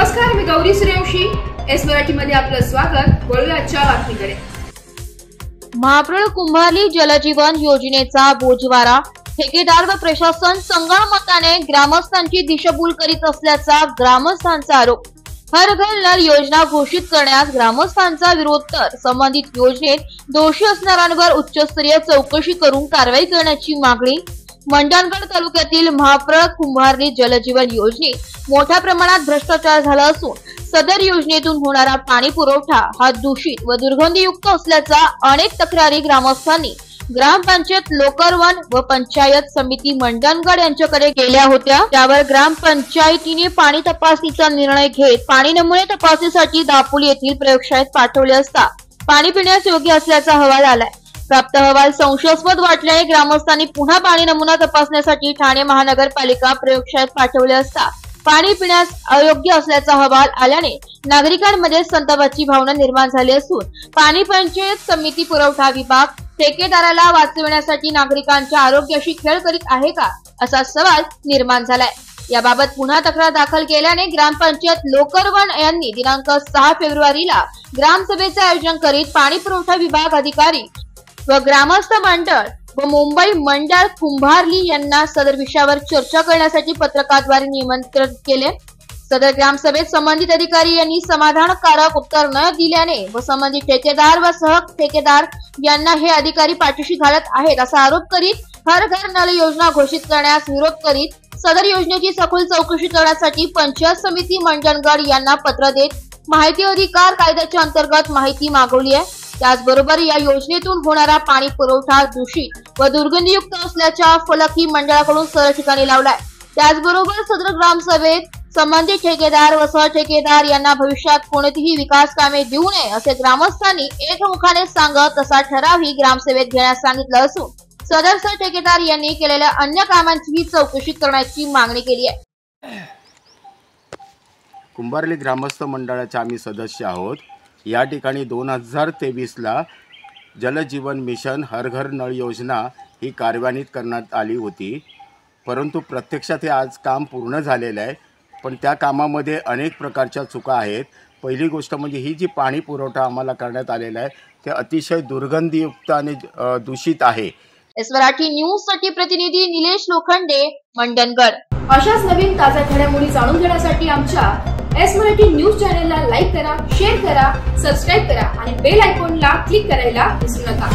नमस्कार, मी गौरी सूर्यवंशी. एस मराठी मध्ये आपलं स्वागत. वळूया आजच्या बातमीकडे. महाप्रळ कुंभारली जलजीवन योजनेचा बोजवारा ठेकेदार व प्रशासन संगणमताने ग्रामस्थांची दिशाभूल करीत असल्याचा ग्रामस्थांचा आरोप. हर घर नल योजना घोषित करण्यास ग्रामस्थांचा विरोध, तर संबंधित योजनेत दोषी असणाऱ्यांवर उच्चस्तरीय चौकशी करून कारवाई करण्याची मागणी. मंडणगड तालुक्यातील महाप्रळ कुंभारली जलजीवन योजनेत मोठ्या प्रमाणात भ्रष्टाचार झाला असून सदर योजनेतून होणारा पाणी पुरवठा हा दूषित व दुर्गंधीयुक्त असल्याचा अनेक तक्रारी ग्रामस्थांनी ग्रामपंचायत लोकरवन व पंचायत समिती मंडणगड यांच्याकडे केल्या होत्या. त्यावर ग्रामपंचायतीने पाणी तपासणीचा निर्णय घेत पाणी नमुने तपासणीसाठी दापोली येथील प्रयोगशाळेत पाठवले असता पाणी पिण्यास योग्य असल्याचा अहवाल आलाय. प्राप्त अहवाल संशयास्पद वाटल्याने ग्रामस्थांनी पुन्हा पाणी नमुना तपासण्यासाठी ठाणे महानगरपालिका प्रयोगशाळेत पाठवले असता पाणी पिण्यास अयोग्य असल्याचा अहवाल आल्याने नागरिकांमध्ये संतापाची भावना निर्माण झाली असून पाणी पंचायत समिती पुरवठा विभाग ठेकेदाराला वाचविण्यासाठी नागरिकांच्या आरोग्याशी खेळ करीत आहे का, असा सवाल निर्माण झालाय. याबाबत पुन्हा तक्रार दाखल केल्याने ग्रामपंचायत लोकरवन यांनी दिनांक 6 फेब्रुवारीला ग्रामसभेचे आयोजन करीत पाणी पुरवठा विभाग अधिकारी व ग्रामस्थ मंडळ व मुंबई मंडळ कुंभारली यांना सदर विषयावर चर्चा करण्यासाठी पत्रकाद्वारे निमंत्रित केले. सदर ग्रामसभेत संबंधित अधिकारी यांनी समाधानकारक उत्तर न दिल्याने व संबंधित ठेकेदार व सह ठेकेदार यांना हे अधिकारी पाठीशी घालत आहेत असा आरोप करीत हर घर नल योजना घोषित करण्यास विरोध करीत सदर योजनेची सखोल चौकशी करण्यासाठी पंचायत समिती मंडणगड यांना पत्र देत माहिती अधिकार कायद्याच्या अंतर्गत माहिती मागवली आहे. त्याचबरोबर या योजनेतून होणारा पाणी पुरवठा दूषित व दुर्गंधीयुक्त असल्याच्या फलकही मंडळाकडून सर्व ठिकाणी लावलाय. त्याचबरोबर सदर ग्रामसभेत संबंधित ठेकेदार व सहठेकेदार यांना भविष्यात कोणतीही विकास कामे देऊ नये असे ग्रामस्थांनी एकमुखाने सांगत तसा ठरावही ग्रामसभेत घेण्यास सांगितलं असून सदर सहठेकेदार यांनी केलेल्या अन्य कामांचीही चौकशी करण्याची मागणी केली आहे. कुंभारली ग्रामस्थ मंडळाचे आम्ही सदस्य आहोत. या ठिकाणी 2023ला जलजीवन मिशन हर घर नळ योजना ही कार्यान्वित करण्यात आली होती, परंतु प्रत्यक्षात हे आज काम पूर्ण झालेलं आहे. पण त्या कामामध्ये अनेक प्रकारच्या चुका आहेत. पहिली गोष्ट म्हणजे ही जी पाणी पुरवठा आम्हाला करण्यात आलेला आहे ते अतिशय दुर्गंधीयुक्त आणि दूषित आहे. एस मराठी न्यूज साठी प्रतिनिधी निलेश लोखंडे, मंडणगड. अशाच नवीन ताज्या घडामोडी जाणून घेण्यासाठी आमच्या एस मराठी न्यूज चॅनलला लाईक करा, शेअर करा, सबस्क्राईब करा आणि बेल आयकॉनला क्लिक करायला विसरू नका.